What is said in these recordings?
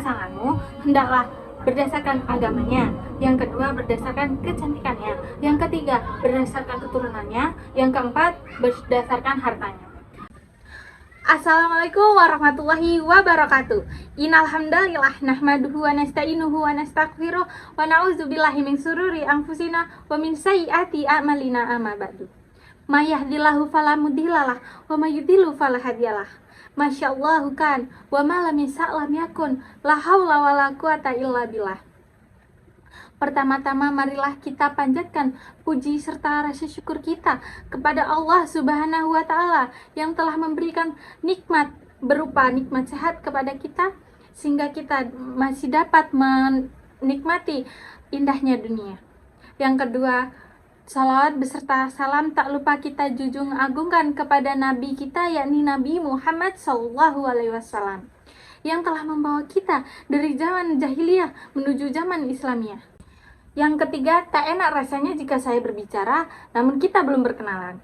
pasanganmu hendaklah berdasarkan agamanya, yang kedua berdasarkan kecantikannya, yang ketiga berdasarkan keturunannya, yang keempat berdasarkan hartanya. Assalamualaikum warahmatullahi wabarakatuh. Innal hamdalillah nahmaduhu wa nasta'inuhu wa nastaghfiruh wa na'udzubillahi min sururi anfusina wa min sayyiati a'malina amma ba'du. May yahdihillahu fala mudhillalah wa may yudhlil fala hadiyalah. Masyaallahu kan wa ma lam yasha' lam yakun, la haula wala quwata illa billah. Pertama-tama marilah kita panjatkan puji serta rasa syukur kita kepada Allah Subhanahu wa Ta'ala yang telah memberikan nikmat berupa nikmat sehat kepada kita, sehingga kita masih dapat menikmati indahnya dunia. Yang kedua, salawat beserta salam tak lupa kita junjung agungkan kepada Nabi kita, yakni Nabi Muhammad SAW, yang telah membawa kita dari zaman jahiliyah menuju zaman Islamiyah. Yang ketiga, tak enak rasanya jika saya berbicara, namun kita belum berkenalan.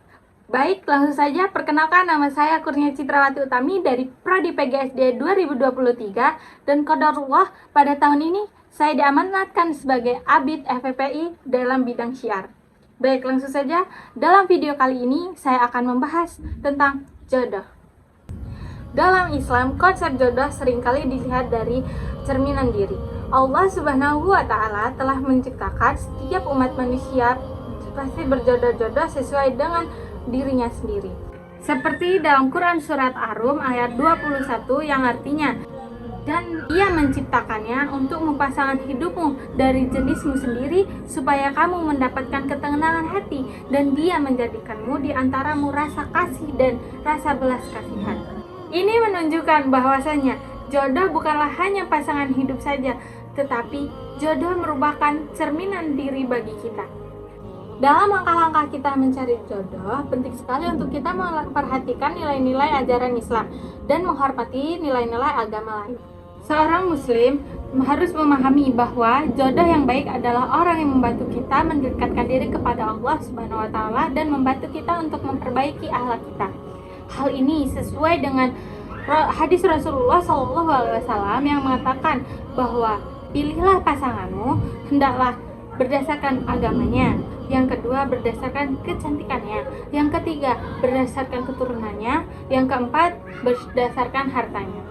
Baik, langsung saja perkenalkan, nama saya Kurnia Citrawati Utami dari Prodi PGSD 2023, dan qadarullah pada tahun ini saya diamanatkan sebagai Abid FPPI dalam bidang syiar. Baik, langsung saja, dalam video kali ini saya akan membahas tentang jodoh. Dalam Islam, konsep jodoh seringkali dilihat dari cerminan diri. Allah Subhanahu wa Ta'ala telah menciptakan setiap umat manusia pasti berjodoh-jodoh sesuai dengan dirinya sendiri. Seperti dalam Quran Surat Ar-Rum ayat 21 yang artinya, dan ia menciptakannya untuk mempasangkan hidupmu dari jenismu sendiri supaya kamu mendapatkan ketenangan hati, dan dia menjadikanmu di antaramu rasa kasih dan rasa belas kasihan. Ini menunjukkan bahwasanya jodoh bukanlah hanya pasangan hidup saja, tetapi jodoh merupakan cerminan diri bagi kita. Dalam langkah-langkah kita mencari jodoh, penting sekali untuk kita memperhatikan nilai-nilai ajaran Islam dan menghormati nilai-nilai agama lain. Seorang muslim harus memahami bahwa jodoh yang baik adalah orang yang membantu kita mendekatkan diri kepada Allah Subhanahu wa Ta'ala dan membantu kita untuk memperbaiki akhlak kita. Hal ini sesuai dengan hadis Rasulullah SAW yang mengatakan bahwa pilihlah pasanganmu hendaklah berdasarkan agamanya, yang kedua berdasarkan kecantikannya, yang ketiga berdasarkan keturunannya, yang keempat berdasarkan hartanya.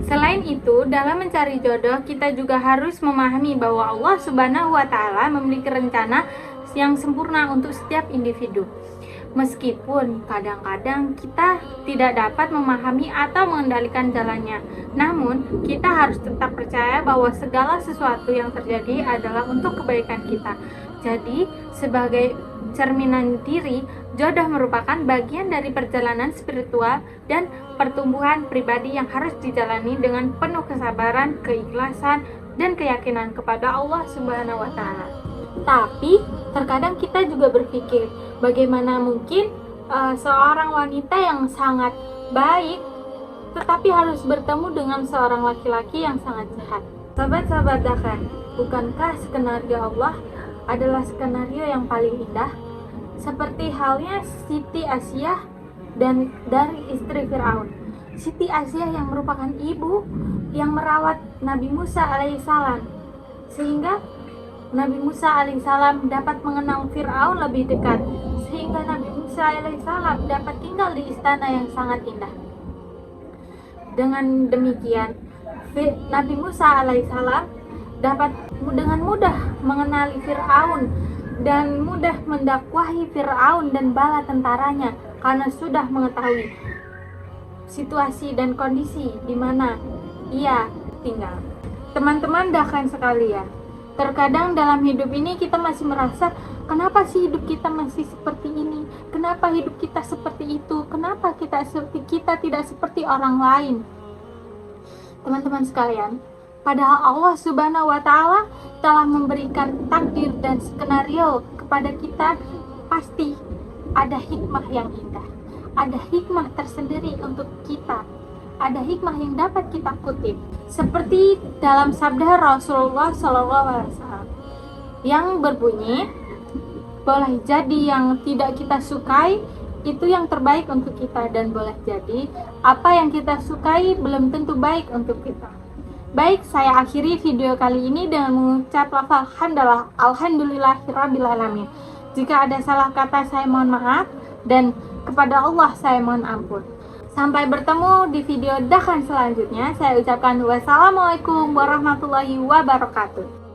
Selain itu, dalam mencari jodoh kita juga harus memahami bahwa Allah Subhanahu wa Ta'ala memiliki rencana yang sempurna untuk setiap individu. Meskipun kadang-kadang kita tidak dapat memahami atau mengendalikan jalannya, namun kita harus tetap percaya bahwa segala sesuatu yang terjadi adalah untuk kebaikan kita. Jadi, sebagai cerminan diri, jodoh merupakan bagian dari perjalanan spiritual dan pertumbuhan pribadi yang harus dijalani dengan penuh kesabaran, keikhlasan, dan keyakinan kepada Allah Subhanahu wa Ta'ala. Tapi terkadang kita juga berpikir, bagaimana mungkin seorang wanita yang sangat baik tetapi harus bertemu dengan seorang laki-laki yang sangat jahat. Sahabat-sahabat Dakan, bukankah skenario Allah adalah skenario yang paling indah? Seperti halnya Siti Asyah dan dari istri Fir'aun. Siti Asyah yang merupakan ibu yang merawat Nabi Musa alaihissalam, sehingga Nabi Musa alaihissalam dapat mengenal Fir'aun lebih dekat, sehingga Nabi Musa alaihissalam dapat tinggal di istana yang sangat indah. Dengan demikian, Nabi Musa alaihissalam dapat dengan mudah mengenali Fir'aun dan mudah mendakwahi Fir'aun dan bala tentaranya karena sudah mengetahui situasi dan kondisi di mana ia tinggal. Teman-teman Dakan sekalian, terkadang dalam hidup ini kita masih merasa, kenapa sih hidup kita masih seperti ini? Kenapa hidup kita seperti itu? Kenapa kita tidak seperti orang lain? Teman-teman sekalian, padahal Allah Subhanahu wa Ta'ala telah memberikan takdir dan skenario kepada kita, pasti ada hikmah yang indah. Ada hikmah tersendiri untuk kita. Ada hikmah yang dapat kita kutip, seperti dalam sabda Rasulullah SAW yang berbunyi, boleh jadi yang tidak kita sukai itu yang terbaik untuk kita, dan boleh jadi apa yang kita sukai belum tentu baik untuk kita. Baik, saya akhiri video kali ini dengan mengucap lafal hamdalah, alhamdulillahirrabbilalamin. Jika ada salah kata saya mohon maaf, dan kepada Allah saya mohon ampun. Sampai bertemu di video dakan selanjutnya. Saya ucapkan wassalamualaikum warahmatullahi wabarakatuh.